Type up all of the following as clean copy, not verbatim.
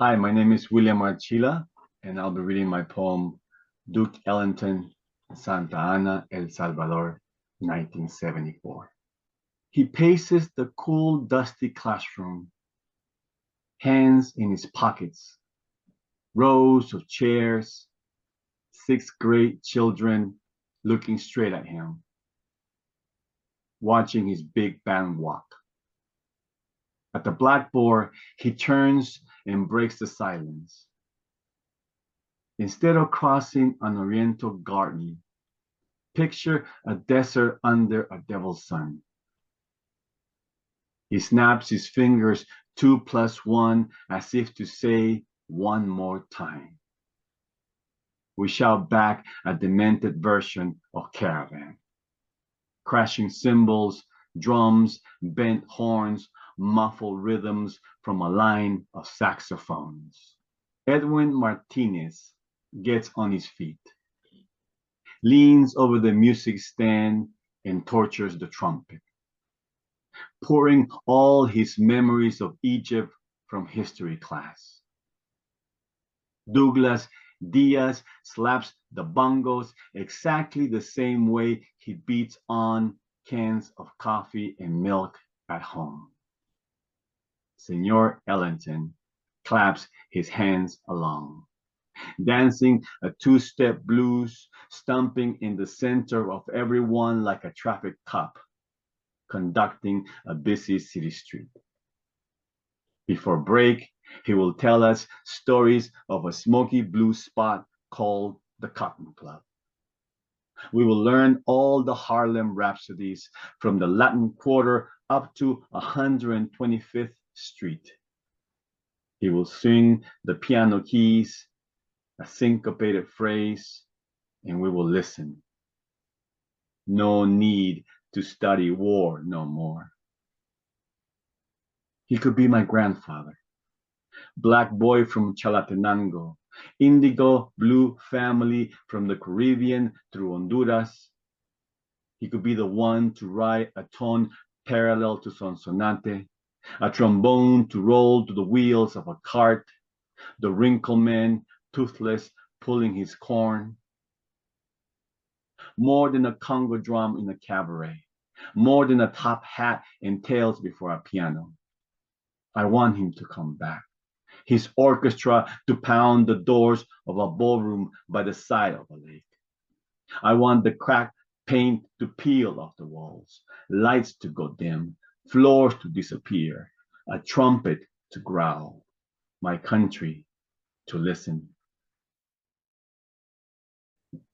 Hi, my name is William Archila, and I'll be reading my poem, Duke Ellington, Santa Ana, El Salvador, 1974. He paces the cool, dusty classroom, hands in his pockets, rows of chairs, sixth grade children looking straight at him, watching his big band walk. At the blackboard, he turns and breaks the silence. Instead of crossing an oriental garden, picture a desert under a devil's sun. He snaps his fingers 2+1 as if to say one more time. We shout back a demented version of Caravan. Crashing cymbals, drums, bent horns, muffled rhythms from a line of saxophones. Edwin Martinez gets on his feet, leans over the music stand and tortures the trumpet, pouring all his memories of Egypt from history class. Douglas Diaz slaps the bongos exactly the same way he beats on cans of coffee and milk at home. Senor Ellington claps his hands along, dancing a two-step blues, stomping in the center of everyone like a traffic cop, conducting a busy city street. Before break, he will tell us stories of a smoky blue spot called the Cotton Club. We will learn all the Harlem rhapsodies from the Latin Quarter up to 125th Street. He will sing the piano keys, a syncopated phrase, and we will listen. No need to study war no more. He could be my grandfather, black boy from Chalatenango, indigo blue family from the Caribbean through Honduras. He could be the one to write a tone parallel to Sonsonate, a trombone to roll to the wheels of a cart, the wrinkle man, toothless, pulling his corn. More than a Congo drum in a cabaret, more than a top hat and tails before a piano. I want him to come back, his orchestra to pound the doors of a ballroom by the side of a lake. I want the cracked paint to peel off the walls, lights to go dim, floors to disappear, a trumpet to growl, my country to listen.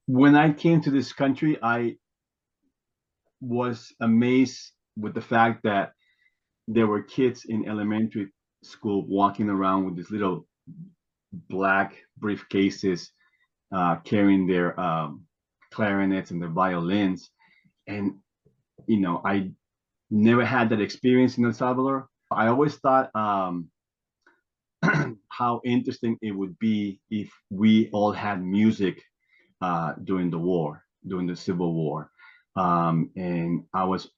When I came to this country, I was amazed with the fact that there were kids in elementary school walking around with these little black briefcases, carrying their clarinets and their violins. And, I never had that experience in El Salvador. I always thought how interesting it would be if we all had music during the war, during the Civil War. And I was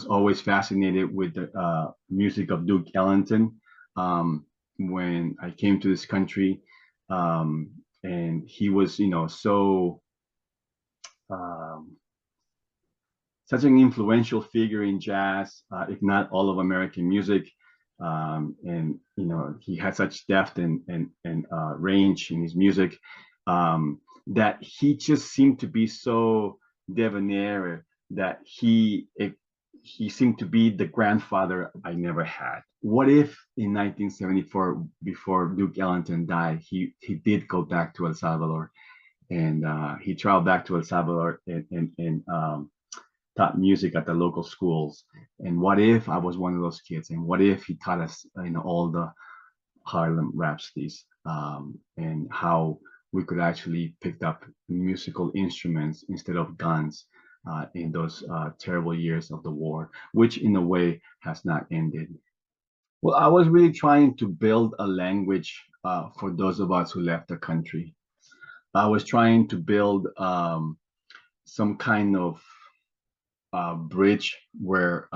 always fascinated with the music of Duke Ellington when I came to this country, and he was, so such an influential figure in jazz, if not all of American music. And he had such depth and range in his music that he just seemed to be so debonair that he seemed to be the grandfather I never had. What if in 1974, before Duke Ellington died, he did go back to El Salvador, and he traveled back to El Salvador and taught music at the local schools. And what if I was one of those kids? And what if he taught us, all the Harlem rhapsodies, and how we could actually pick up musical instruments instead of guns in those terrible years of the war, which in a way has not ended. Well, I was really trying to build a language for those of us who left the country. I was trying to build some kind of bridge where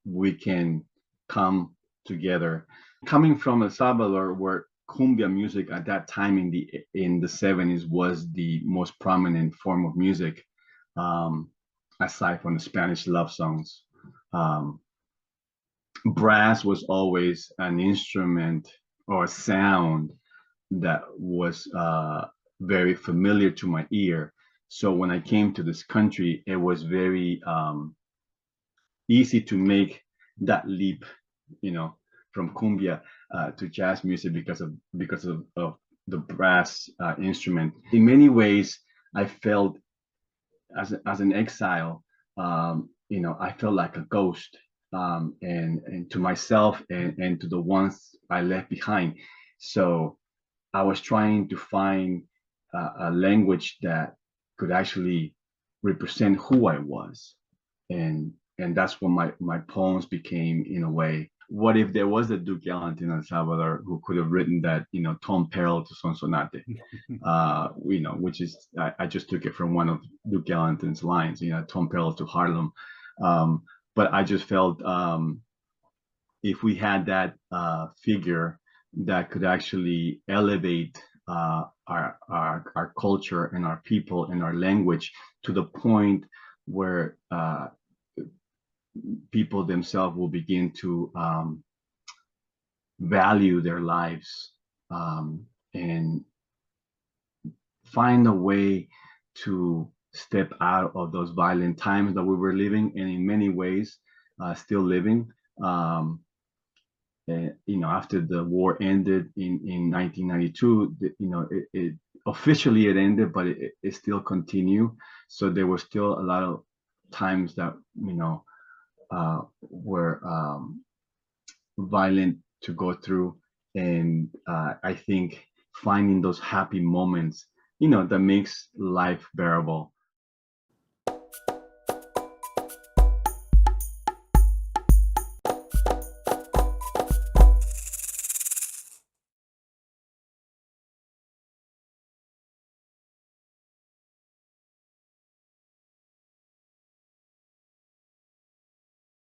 we can come together. Coming from El Salvador, where cumbia music at that time in the 70s was the most prominent form of music, um, aside from the Spanish love songs. Um, Brass was always an instrument or a sound that was very familiar to my ear. So when I came to this country, it was very easy to make that leap, you know, from cumbia to jazz music because of the brass instrument. In many ways, I felt as an exile, you know, I felt like a ghost, and to myself and to the ones I left behind. So I was trying to find a language that could actually represent who I was, and that's what my poems became in a way. What if there was a Duke Ellington in El Salvador who could have written that, you know, Tom Peril to Sonsonate, you know, which is I just took it from one of Duke Ellington's lines, you know, Tom Peril to Harlem. Um, but I just felt if we had that figure that could actually elevate our culture and our people and our language to the point where people themselves will begin to value their lives, and find a way to step out of those violent times that we were living, and in many ways still living. Um, you know, after the war ended in 1992, you know, it officially it ended, but it still continued. So there were still a lot of times that, you know, were violent to go through, and I think finding those happy moments, you know, that makes life bearable.